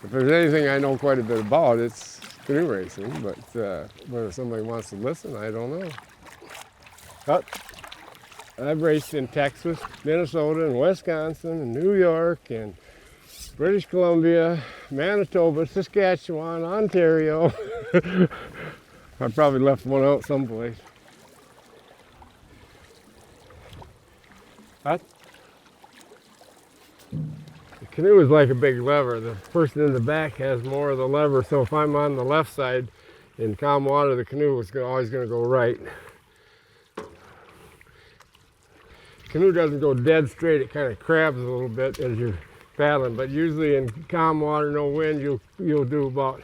If there's anything I know quite a bit about, it's canoe racing, but whether somebody wants to listen, I don't know. But I've raced in Texas, Minnesota, and Wisconsin, and New York, and British Columbia, Manitoba, Saskatchewan, Ontario. I probably left one out someplace. What? The canoe is like a big lever. The person in the back has more of the lever, so if I'm on the left side in calm water, the canoe is always going to go right. Canoe doesn't go dead straight, it kind of crabs a little bit as you're paddling, but usually in calm water, no wind, you'll do about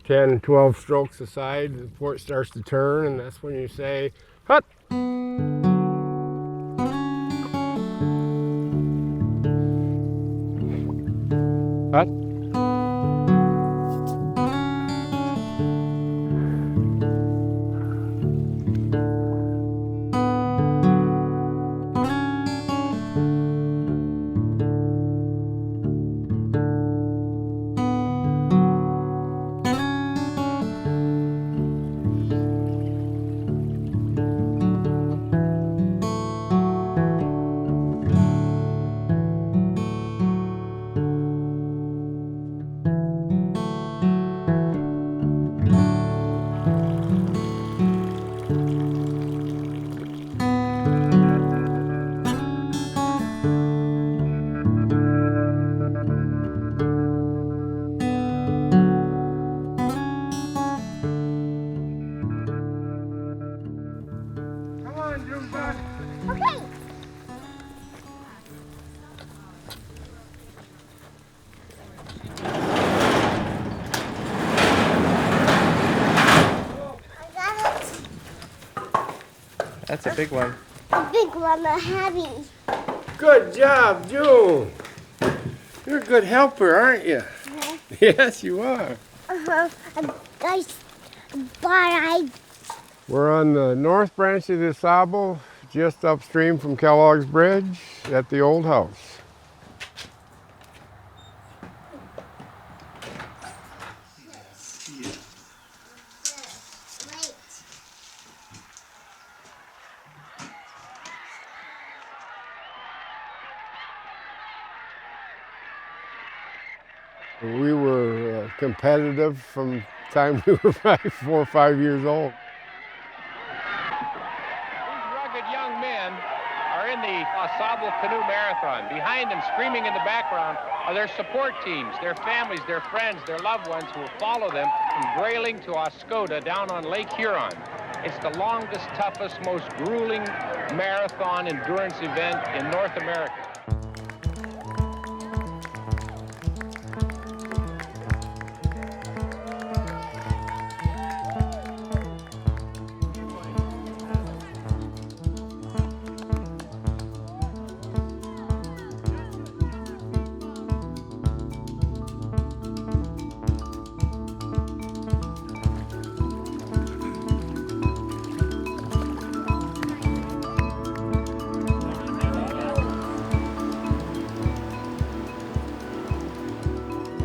10, 12 strokes a side before it starts to turn, and that's when you say, hut! Hut! Okay. I got it. That's a big one. A big one, a heavy. Good job, June. You're a good helper, aren't you? Uh-huh. Yes, you are. We're on the north branch of the Au Sable, just upstream from Kellogg's Bridge at the old house. We were competitive from the time we were probably 4 or 5 years old. These rugged young men are in the Au Sable Canoe Marathon. Behind them, screaming in the background, are their support teams, their families, their friends, their loved ones who will follow them from Grayling to Oscoda down on Lake Huron. It's the longest, toughest, most grueling marathon endurance event in North America.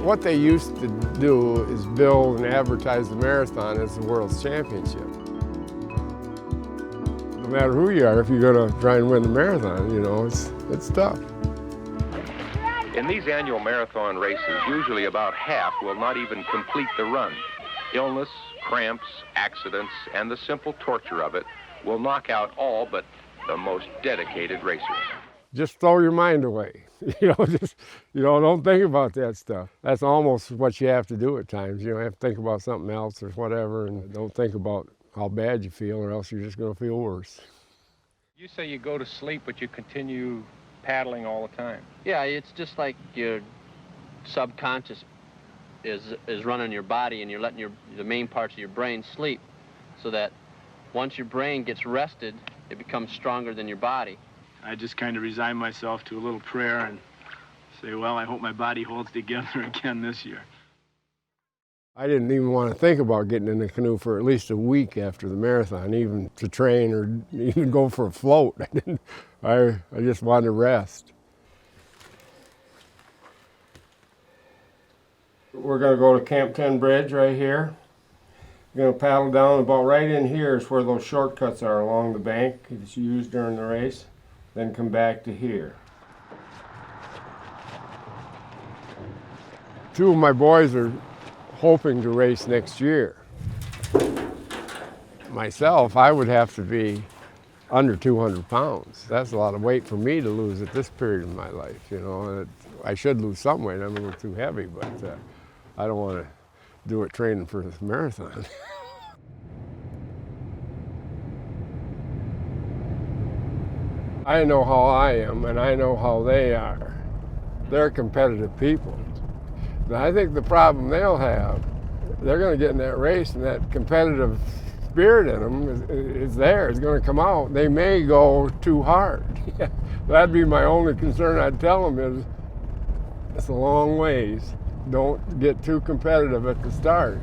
What they used to do is build and advertise the marathon as the world's championship. No matter who you are, if you're going to try and win the marathon, you know, it's tough. In these annual marathon races, usually about half will not even complete the run. Illness, cramps, accidents, and the simple torture of it will knock out all but the most dedicated racers. Just throw your mind away. Don't think about that stuff. That's almost what you have to do at times. You have to think about something else or whatever, and don't think about how bad you feel, or else you're just going to feel worse. You say you go to sleep, but you continue paddling all the time. Yeah, it's just like your subconscious is running your body, and you're letting the main parts of your brain sleep, so that once your brain gets rested, it becomes stronger than your body. I just kind of resign myself to a little prayer and say, well, I hope my body holds together again this year. I didn't even want to think about getting in the canoe for at least a week after the marathon, even to train or even go for a float. I just wanted to rest. We're going to go to Camp 10 Bridge right here. We're going to paddle down. About right in here is where those shortcuts are along the bank that's used during the race. Then come back to here. Two of my boys are hoping to race next year. Myself, I would have to be under 200 pounds. That's a lot of weight for me to lose at this period of my life, you know. I should lose some weight. I'm a little too heavy, but I don't want to do it training for this marathon. I know how I am, and I know how they are. They're competitive people. Now, I think the problem they'll have, they're going to get in that race, and that competitive spirit in them is there. It's going to come out. They may go too hard. That'd be my only concern. I'd tell them is, it's a long ways. Don't get too competitive at the start.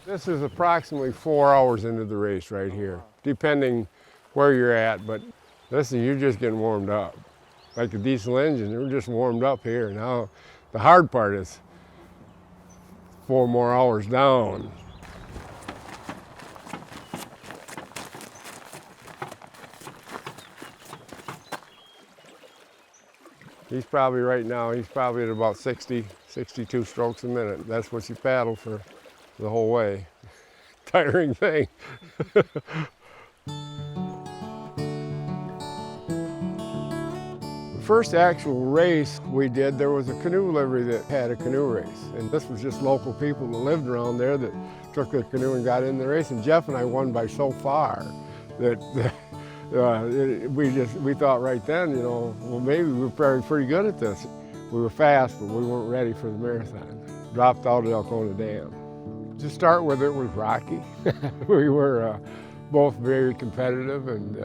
This is approximately 4 hours into the race right here, depending where you're at, but listen, you're just getting warmed up. Like a diesel engine, we're just warmed up here. Now, the hard part is 4 more hours down. He's probably right now, he's probably at about 60, 62 strokes a minute. That's what you paddle for the whole way. Tiring thing. The first actual race we did, there was a canoe livery that had a canoe race. And this was just local people that lived around there that took their canoe and got in the race. And Jeff and I won by so far that we thought right then, you know, well, maybe we were probably pretty good at this. We were fast, but we weren't ready for the marathon. Dropped out at Elkona Dam. To start with, it was rocky. We were both very competitive and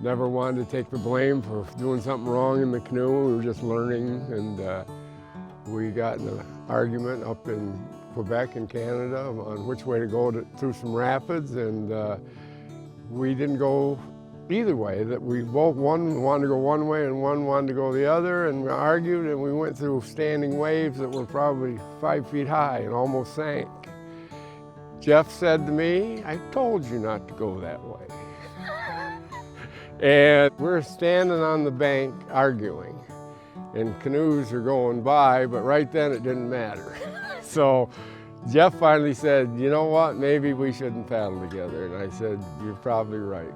never wanted to take the blame for doing something wrong in the canoe. We were just learning, and we got in an argument up in Quebec in Canada on which way to go through some rapids, and we didn't go either way. That we both, one wanted to go one way and one wanted to go the other, and we argued, and we went through standing waves that were probably 5 feet high and almost sank. Jeff said to me, "I told you not to go that way." And we're standing on the bank arguing, and canoes are going by, but right then it didn't matter. So Jeff finally said, "You know what, maybe we shouldn't paddle together." And I said, "You're probably right."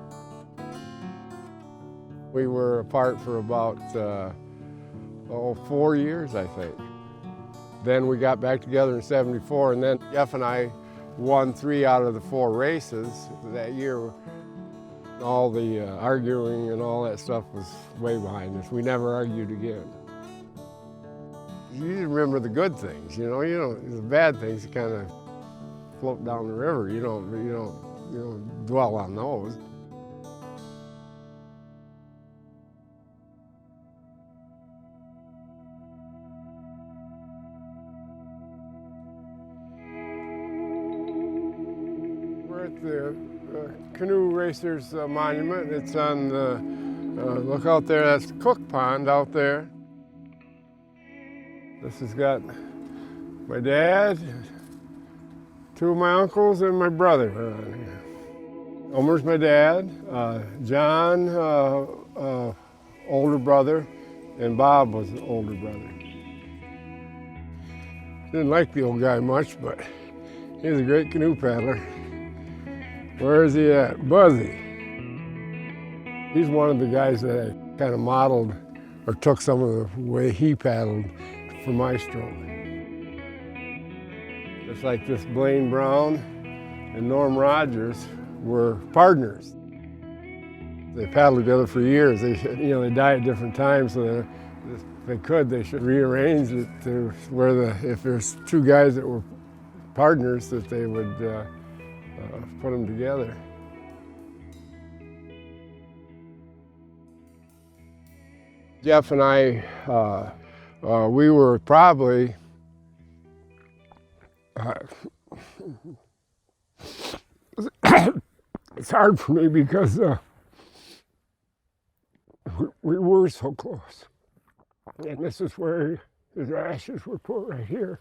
We were apart for about 4 years, I think. Then we got back together in '74, and then Jeff and I won 3 out of the 4 races that year. All the arguing and all that stuff was way behind us. We never argued again. You remember the good things, you know. The bad things kind of float down the river. You don't dwell on those. We're at the Canoe Racers Monument. It's on the, look out there, that's Cook Pond out there. This has got my dad, 2 of my uncles, and my brother on here. Elmer's my dad, John, older brother, and Bob was the older brother. Didn't like the old guy much, but he was a great canoe paddler. Where is he at? Buzzy. He's one of the guys that I kind of modeled or took some of the way he paddled for my stroke. Just like this, Blaine Brown and Norm Rogers were partners. They paddled together for years. They die at different times, so if they could, they should rearrange it to where if there's 2 guys that were partners, that they would put them together. Jeff and I, we were probably Uh, it's hard for me because we were so close. And this is where his ashes were put, right here.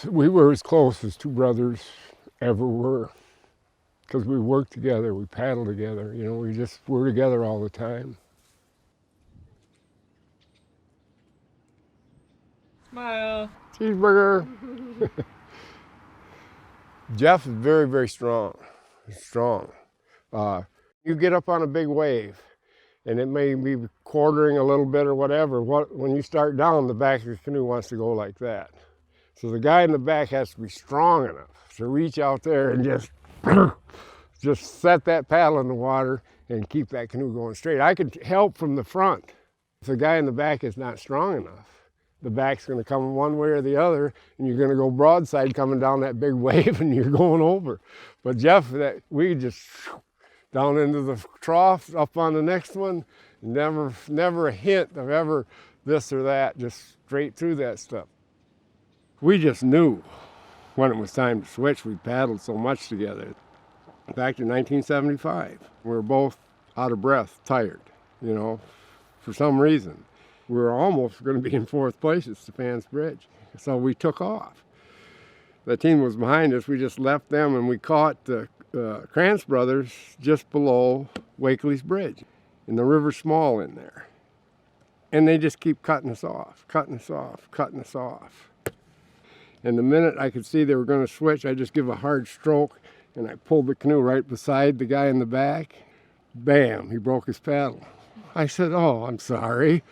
We were as close as two brothers ever were, because we worked together, we paddled together, you know, we just were together all the time. Smile. Cheeseburger. Jeff is very, very strong. Strong. You get up on a big wave, and it may be quartering a little bit or whatever. When you start down, the back of the canoe wants to go like that. So the guy in the back has to be strong enough to reach out there and just set that paddle in the water and keep that canoe going straight. I could help from the front. If the guy in the back is not strong enough, the back's going to come one way or the other, and you're going to go broadside coming down that big wave, and you're going over. But Jeff, we just down into the trough, up on the next one, never a hint of ever this or that, just straight through that stuff. We just knew when it was time to switch. We paddled so much together. Back in 1975, we were both out of breath, tired, you know, for some reason. We were almost going to be in fourth place at Stefan's Bridge, so we took off. The team was behind us. We just left them, and we caught the Krantz brothers just below Wakely's Bridge, and the river's small in there. And they just keep cutting us off, cutting us off, cutting us off. And the minute I could see they were going to switch, I just give a hard stroke, and I pulled the canoe right beside the guy in the back. Bam, he broke his paddle. I said, "Oh, I'm sorry."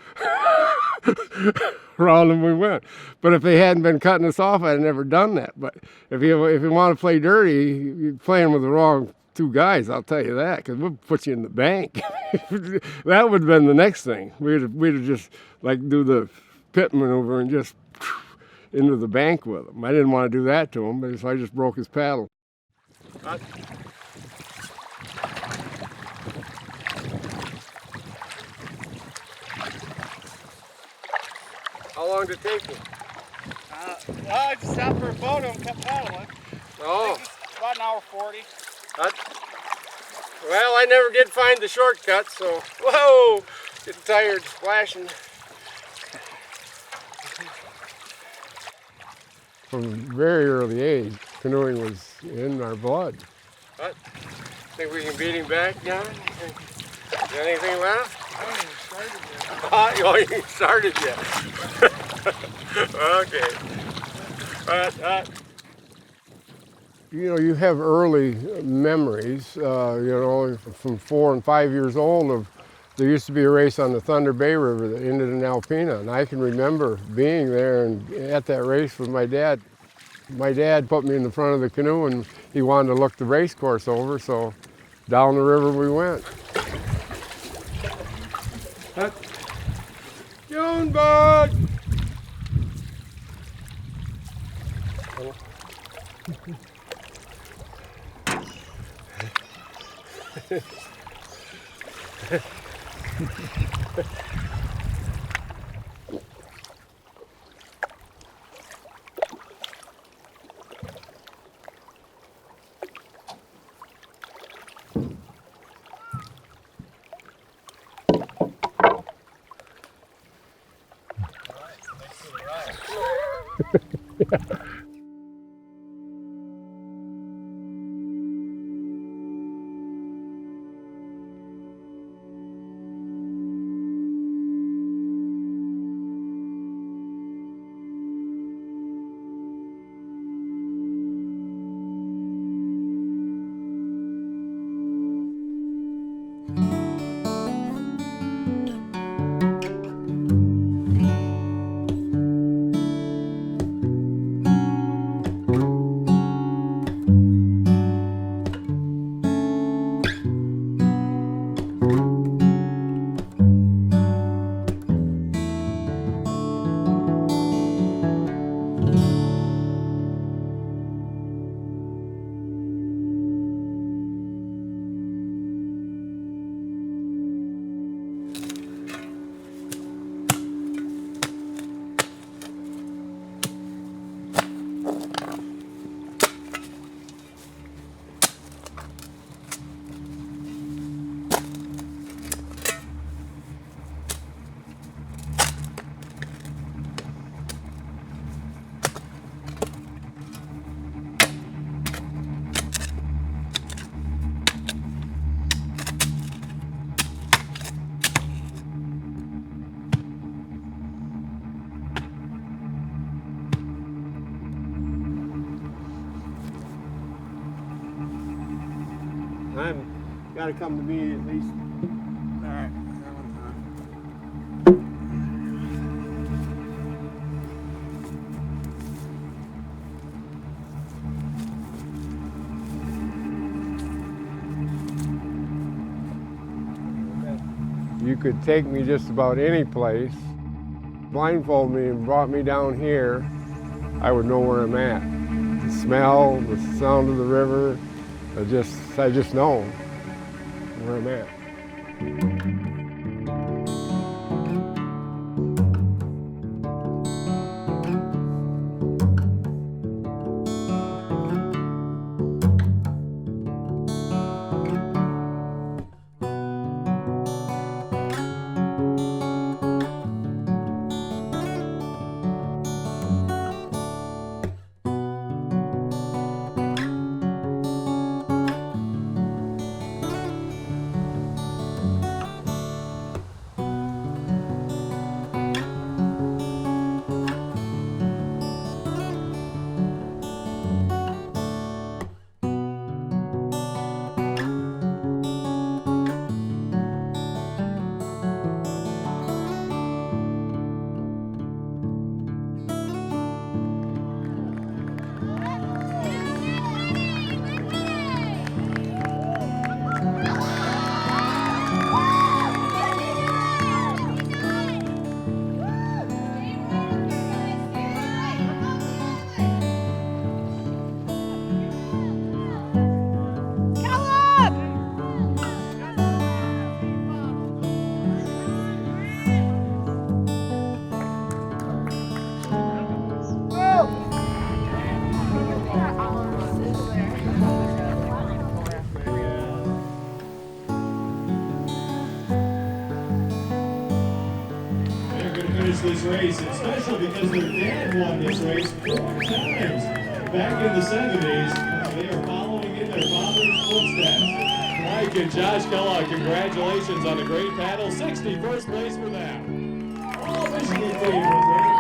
Round and we went. But if they hadn't been cutting us off, I'd never done that. But if you want to play dirty, you're playing with the wrong two guys, I'll tell you that, because we'll put you in the bank. That would have been the next thing. We'd have just like do the pit maneuver and just into the bank with him. I didn't want to do that to him, but so I just broke his paddle. How long did it take you? I just stopped for a photo and kept paddling. Oh. About an hour 40. Well, I never did find the shortcut, so whoa, getting tired, splashing. From a very early age, canoeing was in our blood. What? Think we can beat him back, John? Got anything left? I haven't even started yet. Oh, you ain't started yet. Okay. You know, you have early memories, you know, from 4 and 5 years old there used to be a race on the Thunder Bay River that ended in Alpena, and I can remember being there and at that race with my dad. My dad put me in the front of the canoe, and he wanted to look the race course over, so down the river we went. June bug! Got to come to me at least. All right. You could take me just about any place, blindfold me and brought me down here, I would know where I'm at. The smell, the sound of the river, I just know where I'm at. This race. It's special because their dad won this race 4 times back in the 70s. They are following in their father's footsteps. Mike and Josh Kellogg, congratulations on the great paddle. 61st place for them. All Michigan team was there.